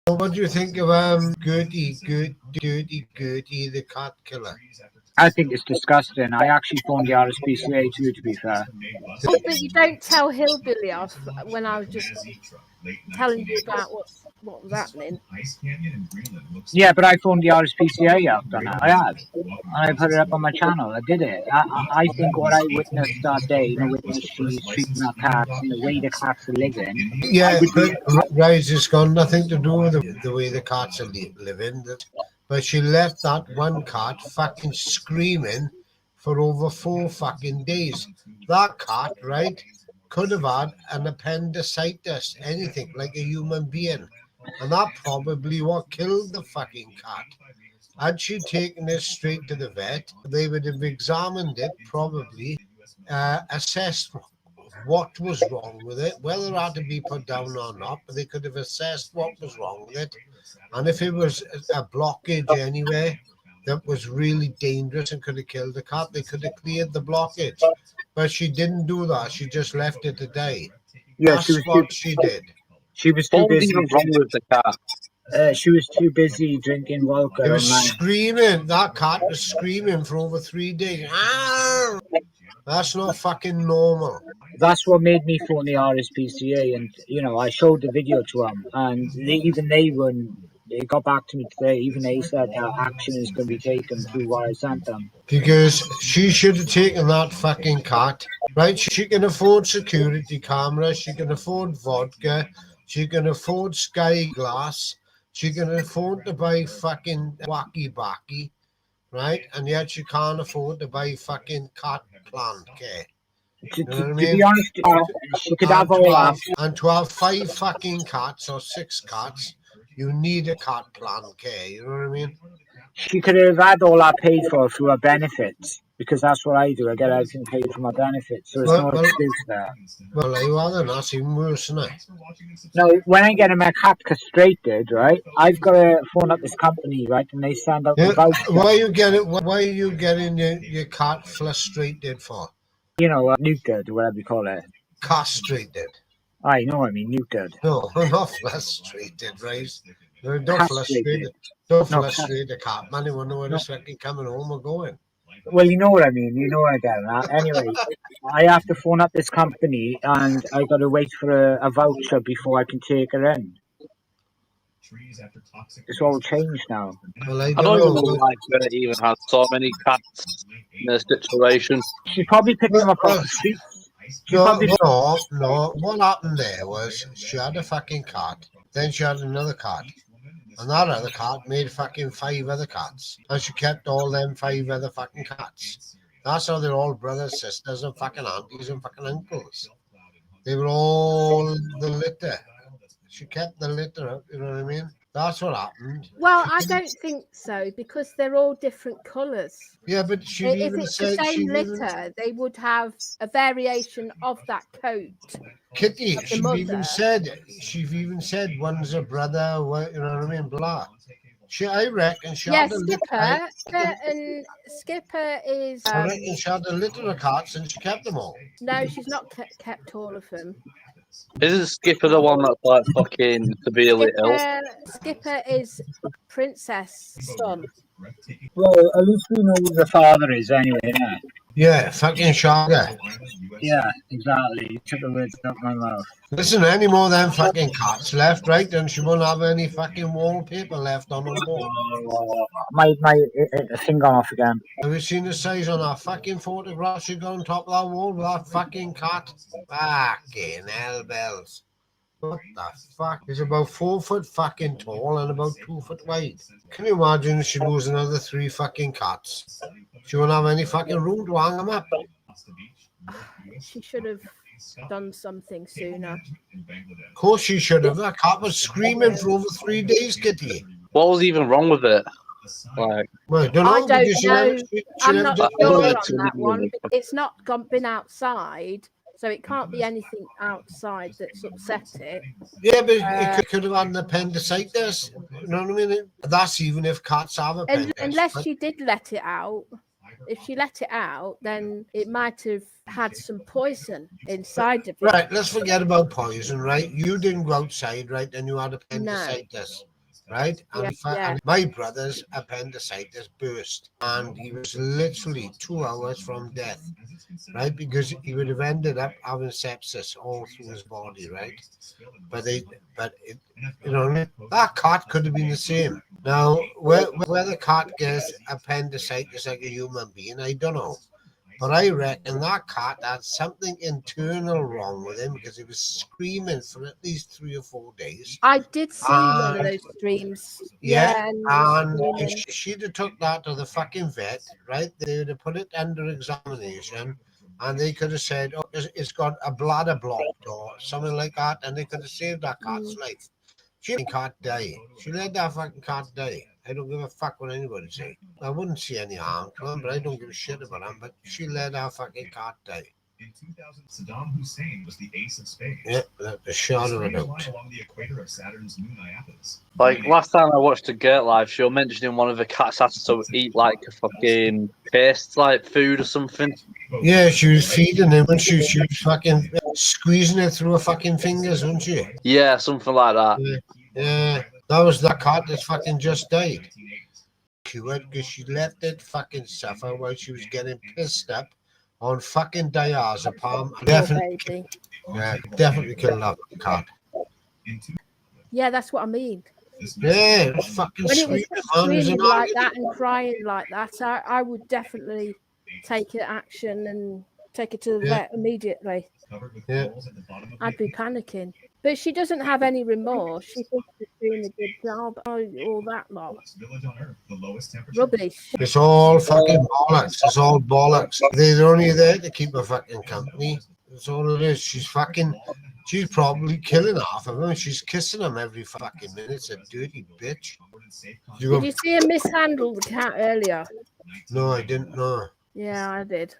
So what do you think of Gertie, the cat killer? I think it's disgusting. I actually phoned the RSPCA too, to be fair. Yeah, but you don't tell Hillbilly off when I was just telling you about what was happening. Yeah, but I phoned the RSPCA after that. I had. And I put it up on my channel. I did it. I think what I witnessed that day, witnessed she's treating our cats and the way the cats are living. Yeah, but Rise has got nothing to do with the way the cats are living. But she left that one cat fucking screaming for over 4 fucking days. That cat, right, could have had an appendicitis, anything like a human being. And that probably what killed the fucking cat. Had she taken it straight to the vet, they would have examined it, probably assessed what was wrong with it, whether it had to be put down or not, but they could have assessed what was wrong with it. And if it was a blockage anyway that was really dangerous and could have killed the cat, they could have cleared the blockage. But she didn't do that. She just left it to die. Yeah, That's what she did. She was too What was busy. even wrong with the cat? She was too busy drinking vodka. It was screaming. That cat was screaming for over 3 days. Arr! That's not fucking normal. That's what made me phone the RSPCA, and I showed the video to them, and they got back to me today. Even they said that action is going to be taken through what I sent them. Because she should have taken that fucking cat, right? She can afford security cameras, she can afford vodka, she can afford Sky Glass, she can afford to buy fucking wacky backy, right? And yet she can't afford to buy fucking cat plant care. To be honest, she could have all that. And to have 5 fucking cats or 6 cats, you need a cat plan care, you know what I mean? She could have had all that paid for through her benefits, because that's what I do. I get everything paid for my benefits, so it's not excuse there. Well, you are then. That's even worse, isn't it? No, when I get my cat castrated, right, I've got to phone up this company, right, and they send out the voucher. Why are you getting your cat frustrated for? Neutered, or whatever you call it. Castrated. I know what I mean, neutered. No, not frustrated, right? Don't frustrate the cat, man. You won't know when it's fucking coming home or going. Well, you know what I mean. You know what I get at. Anyway, I have to phone up this company, and I got to wait for a voucher before I can take her in. It's all changed now. Well, I don't even know why Gert even has so many cats in this situation. She probably picked them up off the street. No. What happened there was she had a fucking cat, then she had another cat, and that other cat made fucking 5 other cats, and she kept all them 5 other fucking cats. That's how they're all brothers, sisters, and fucking aunties and fucking uncles. They were all the litter. She kept the litter up, you know what I mean? That's what happened. Well, I don't think so, because they're all different colours. Yeah, but she If even it's said the same litter, they would have a variation of that coat. Kitty, she even said one's a brother, you know what I mean? Blah. I reckon she had a litter. Skipper is. I reckon she had a litter of cats and she kept them all. No, she's not kept all of them. Isn't Skipper the one that's like fucking severely ill? Skipper is Princess' son. Well, at least we know who the father is anyway, yeah. Yeah, fucking Shagger. Yeah, exactly. You took the words out of my mouth. Listen, any more of them fucking cats left, right? Then she won't have any fucking wallpaper left on her wall. My thing gone off again. Have you seen the size on that fucking photograph she got on top of that wall with that fucking cat? Fucking hell bells. What the fuck? It's about 4 foot fucking tall and about 2 foot wide. Can you imagine if she lose another 3 fucking cats? She won't have any fucking room to hang them up. She should have done something sooner. Of course she should have. That cat was screaming for over 3 days, Kitty. What was even wrong with it? Like, well, I don't know. I'm not sure on that one. It's not been outside, so it can't be anything outside that's upset it. Yeah, but it could have had an appendicitis. You know what I mean? That's even if cats have appendicitis. Unless she did let it out. If she let it out, then it might have had some poison inside of it. Right, let's forget about poison, right? You didn't go outside, right? And you had appendicitis. right? And, Yeah. and my brother's appendicitis burst, and he was literally 2 hours from death, right? Because he would have ended up having sepsis all through his body, right? But that cat could have been the same. Now, where the cat gets appendicitis like a human being, I don't know. But I reckon that cat had something internal wrong with him because he was screaming for at least 3 or 4 days. I did see one of And- those streams. Yeah, and and screaming. she'd have took that to the fucking vet, right? They would have put it under examination, and they could have said, "Oh, it's got a bladder blocked or something like that," and they could have saved that cat's life. She can't die. She let that fucking cat die. I don't give a fuck what anybody say. I wouldn't see any harm to him, but I don't give a shit about him. But she let that fucking cat die. In 2000, Saddam Hussein was the ace of spades. Yeah, that the shot of it out. Right along the equator of Saturn's moon Iapetus. Like last time I watched a Gert live show, mentioning one of the cats had to eat like a fucking paste like food or something. Yeah, she was feeding him and she was fucking squeezing it through her fucking fingers, wasn't she? Yeah, something like that. Yeah, that was that cat that fucking just died. She went because she let it fucking suffer while she was getting pissed up on fucking diazepam. Definitely, Baby. definitely killed that cat. Yeah, that's what I mean. Yeah, it was fucking When it was screaming screaming. like that and crying like that, I would definitely take action and take it to the vet immediately. Yeah. I'd be panicking. But she doesn't have any remorse. She thinks she's doing a good job. All that lot. Rubbish. It's all fucking bollocks. It's all bollocks. They're only there to keep her fucking company. That's all it is. She's probably killing half of them. She's kissing them every fucking minute. It's a dirty bitch. Did you see her mishandle the cat earlier? No, I didn't know. Yeah, I did.